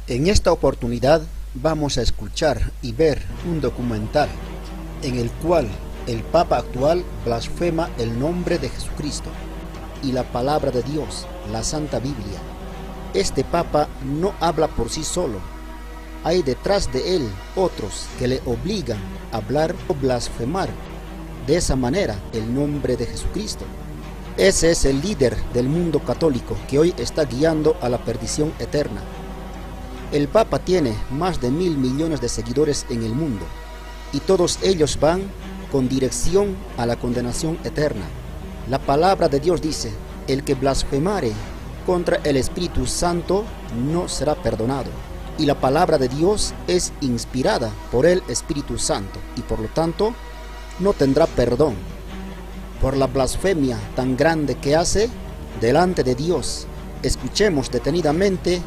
En esta oportunidad vamos a escuchar y ver un documental en el cual el Papa actual blasfema el nombre de Jesucristo y la palabra de Dios, la Santa Biblia. Este Papa no habla por sí solo. Hay detrás de él otros que le obligan a hablar o blasfemar de esa manera el nombre de Jesucristo. Ese es el líder del mundo católico que hoy está guiando a la perdición eterna. El Papa tiene más de 1.000 millones de seguidores en el mundo y todos ellos van con dirección a la condenación eterna. La palabra de Dios dice: el que blasfemare contra el Espíritu Santo no será perdonado. Y la palabra de Dios es inspirada por el Espíritu Santo y por lo tanto no tendrá perdón por la blasfemia tan grande que hace delante de Dios. Escuchemos detenidamente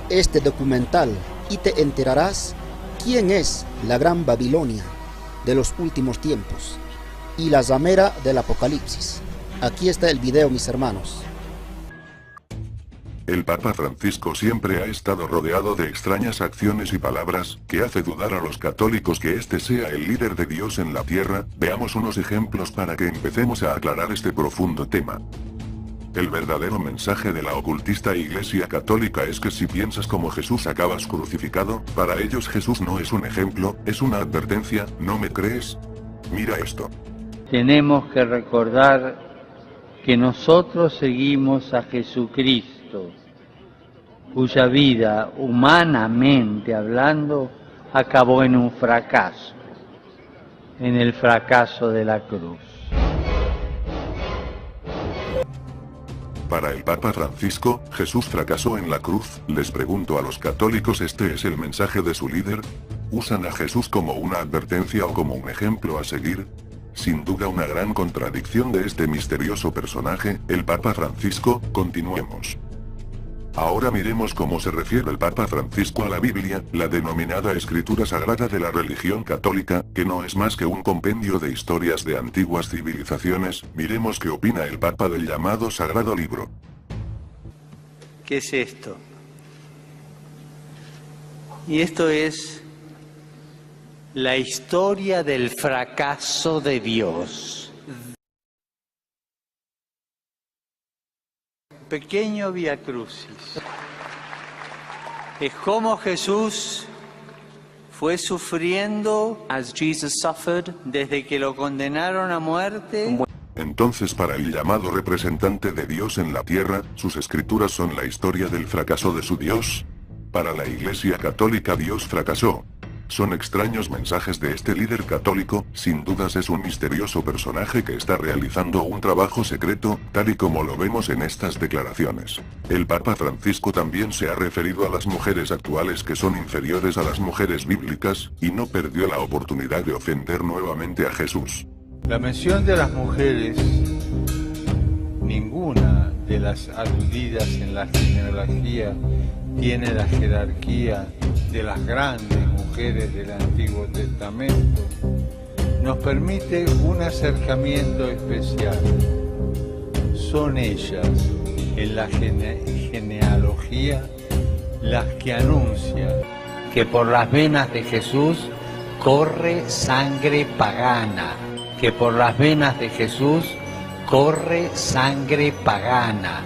este documental y te enterarás quién es la gran Babilonia de los últimos tiempos y la ramera del Apocalipsis. Aquí está el video, mis hermanos. El Papa Francisco siempre ha estado rodeado de extrañas acciones y palabras, que hace dudar a los católicos que este sea el líder de Dios en la tierra. Veamos unos ejemplos para que empecemos a aclarar este profundo tema. El verdadero mensaje de la ocultista Iglesia Católica es que si piensas como Jesús acabas crucificado. Para ellos Jesús no es un ejemplo, es una advertencia. ¿No me crees? Mira esto. Tenemos que recordar que nosotros seguimos a Jesucristo, cuya vida, humanamente hablando, acabó en un fracaso, en el fracaso de la cruz. Para el Papa Francisco, Jesús fracasó en la cruz. Les pregunto a los católicos, ¿este es el mensaje de su líder? ¿Usan a Jesús como una advertencia o como un ejemplo a seguir? Sin duda una gran contradicción de este misterioso personaje, el Papa Francisco. Continuemos. Ahora miremos cómo se refiere el Papa Francisco a la Biblia, la denominada Escritura Sagrada de la religión católica, que no es más que un compendio de historias de antiguas civilizaciones. Miremos qué opina el Papa del llamado Sagrado Libro. ¿Qué es esto? Y esto es la historia del fracaso de Dios. Pequeño Vía Crucis. Es como Jesús fue sufriendo as Jesus suffered, desde que lo condenaron a muerte. Entonces, para el llamado representante de Dios en la tierra, sus escrituras son la historia del fracaso de su Dios. Para la Iglesia Católica Dios fracasó. Son extraños mensajes de este líder católico. Sin dudas es un misterioso personaje que está realizando un trabajo secreto, tal y como lo vemos en estas declaraciones. El Papa Francisco también se ha referido a las mujeres actuales que son inferiores a las mujeres bíblicas, y no perdió la oportunidad de ofender nuevamente a Jesús. La mención de las mujeres, ninguna de las aludidas en la genealogía tiene la jerarquía de las grandes mujeres del Antiguo Testamento. Nos permite un acercamiento especial. Son ellas, en la genealogía, las que anuncian Que por las venas de Jesús corre sangre pagana. Que por las venas de Jesús corre sangre pagana.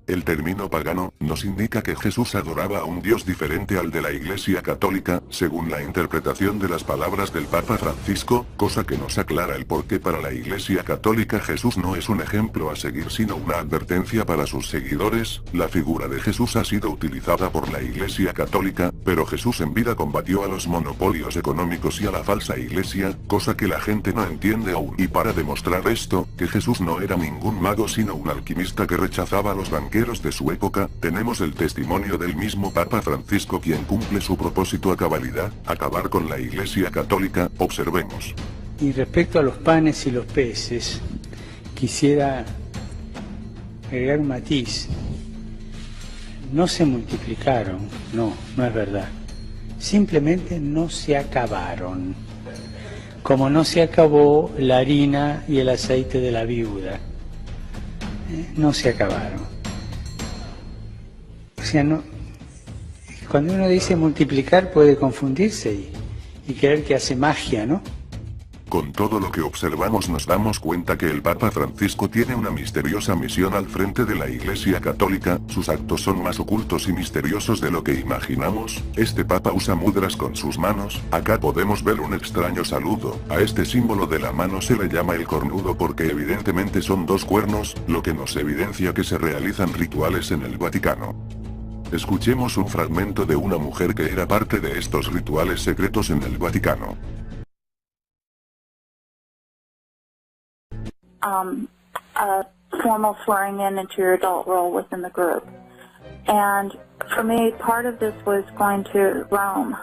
El término pagano nos indica que Jesús adoraba a un Dios diferente al de la Iglesia Católica, según la interpretación de las palabras del Papa Francisco, cosa que nos aclara el por qué para la Iglesia Católica Jesús no es un ejemplo a seguir sino una advertencia para sus seguidores. La figura de Jesús ha sido utilizada por la Iglesia Católica, pero Jesús en vida combatió a los monopolios económicos y a la falsa iglesia, cosa que la gente no entiende aún. Y para demostrar esto, que Jesús no era ningún mago sino un alquimista que rechazaba a los banqueros de su época, tenemos el testimonio del mismo Papa Francisco, quien cumple su propósito a cabalidad: acabar con la Iglesia Católica. Observemos. Y respecto a los panes y los peces, quisiera agregar un matiz. No se multiplicaron, no es verdad. Simplemente no se acabaron. Como no se acabó la harina y el aceite de la viuda. No se acabaron. O sea, no, Cuando uno dice multiplicar puede confundirse y creer que hace magia, ¿no? Con todo lo que observamos nos damos cuenta que el Papa Francisco tiene una misteriosa misión al frente de la Iglesia Católica, sus actos son más ocultos y misteriosos de lo que imaginamos. Este Papa usa mudras con sus manos, acá podemos ver un extraño saludo, a este símbolo de la mano se le llama el cornudo porque evidentemente son dos cuernos, lo que nos evidencia que se realizan rituales en el Vaticano. Escuchemos un fragmento de una mujer que era parte de estos rituales secretos en el Vaticano. A formal swearing in into your adult role within the group. And for me, part of this was going to Rome.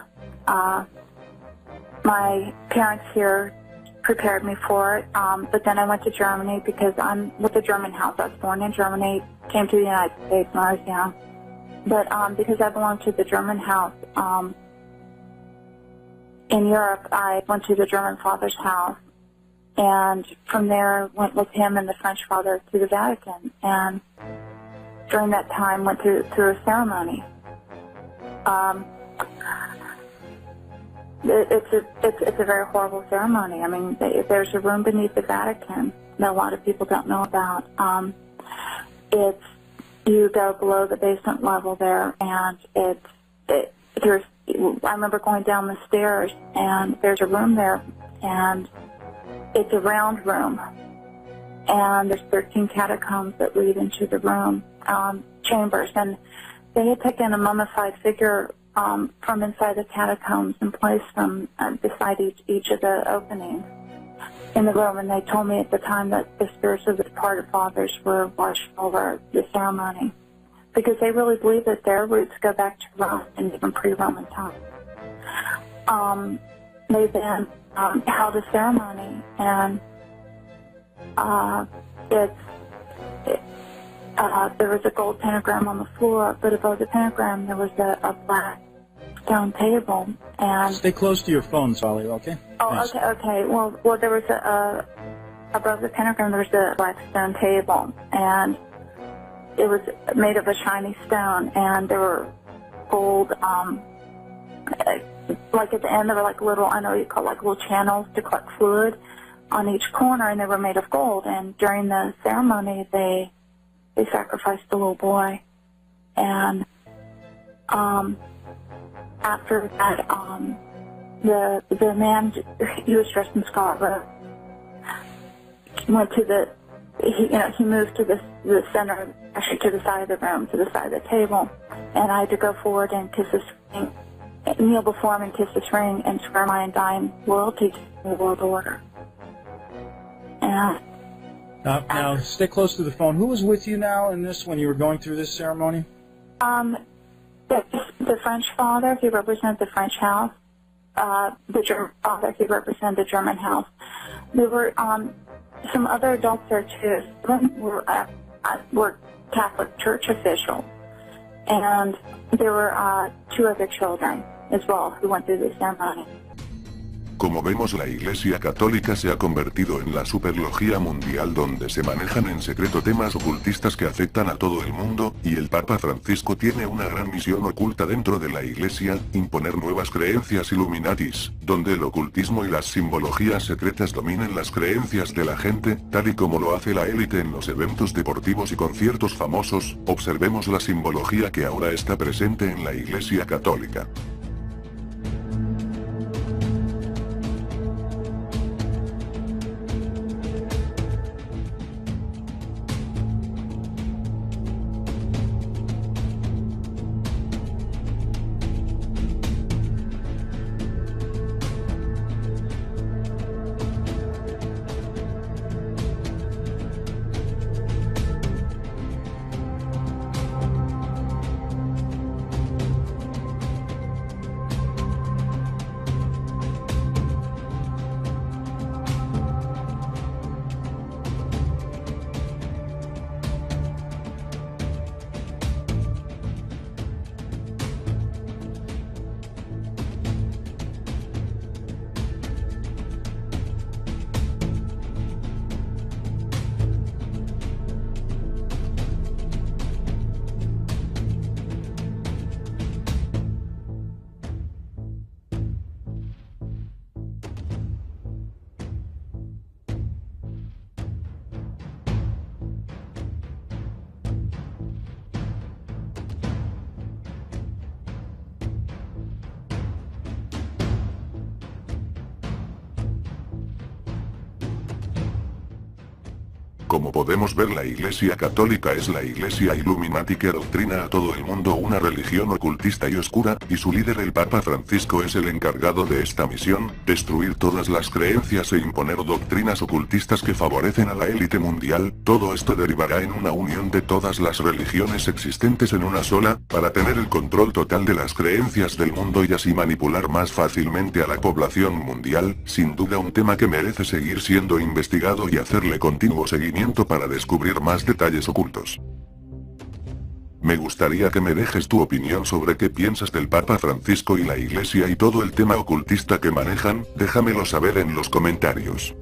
My parents here prepared me for it, but then I went to Germany because I'm with the German house. I was born in Germany, came to the United States when I was young. But because I belong to the German house, in Europe, I went to the German Father's house. And from there, went with him and the French Father to the Vatican. And during that time, went through a ceremony. It's a very horrible ceremony. I mean, there's a room beneath the Vatican that a lot of people don't know about. You go below the basement level there, and I remember going down the stairs, and there's a room there, and it's a round room, and there's 13 catacombs that lead into the room, chambers, and they had taken a mummified figure from inside the catacombs and placed them beside each of the openings in the room, and they told me at the time that the spirits of the departed fathers were watching over the ceremony, because they really believe that their roots go back to Rome and even pre-Roman times. They then held a ceremony, and there was a gold pentagram on the floor, but above the pentagram there was a black stone table. And stay close to your phone, Sally, okay? Oh, nice. Okay. Well, there was above the pentagram there was a black stone table, and it was made of a shiny stone, and there were gold. Like at the end, there were like little, I know you call like little channels to collect fluid on each corner, and they were made of gold. And during the ceremony, they sacrificed a little boy. And after that, the man, he was dressed in scarlet robe, went to he moved to the center, actually to the side of the room, to the side of the table, and I had to go forward and kiss his ring, kneel before him and kiss his ring, and swear my undying loyalty to the world order. And now, stay close to the phone. Who was with you now in this when you were going through this ceremony? The French father, he represented the French house. The German father, he represented the German house. There were some other adults there too. Some were Catholic Church officials, and there were 2 other children as well who went through the ceremony. Como vemos, la Iglesia Católica se ha convertido en la superlogía mundial donde se manejan en secreto temas ocultistas que afectan a todo el mundo, y el Papa Francisco tiene una gran misión oculta dentro de la Iglesia, imponer nuevas creencias Illuminatis, donde el ocultismo y las simbologías secretas dominen las creencias de la gente, tal y como lo hace la élite en los eventos deportivos y conciertos famosos. Observemos la simbología que ahora está presente en la Iglesia Católica. Como podemos ver, la Iglesia Católica es la Iglesia Illuminati que adoctrina a todo el mundo una religión ocultista y oscura, y su líder el Papa Francisco es el encargado de esta misión, destruir todas las creencias e imponer doctrinas ocultistas que favorecen a la élite mundial. Todo esto derivará en una unión de todas las religiones existentes en una sola, para tener el control total de las creencias del mundo y así manipular más fácilmente a la población mundial. Sin duda un tema que merece seguir siendo investigado y hacerle continuo seguimiento para descubrir más detalles ocultos. Me gustaría que me dejes tu opinión sobre qué piensas del Papa Francisco y la Iglesia y todo el tema ocultista que manejan. Déjamelo saber en los comentarios.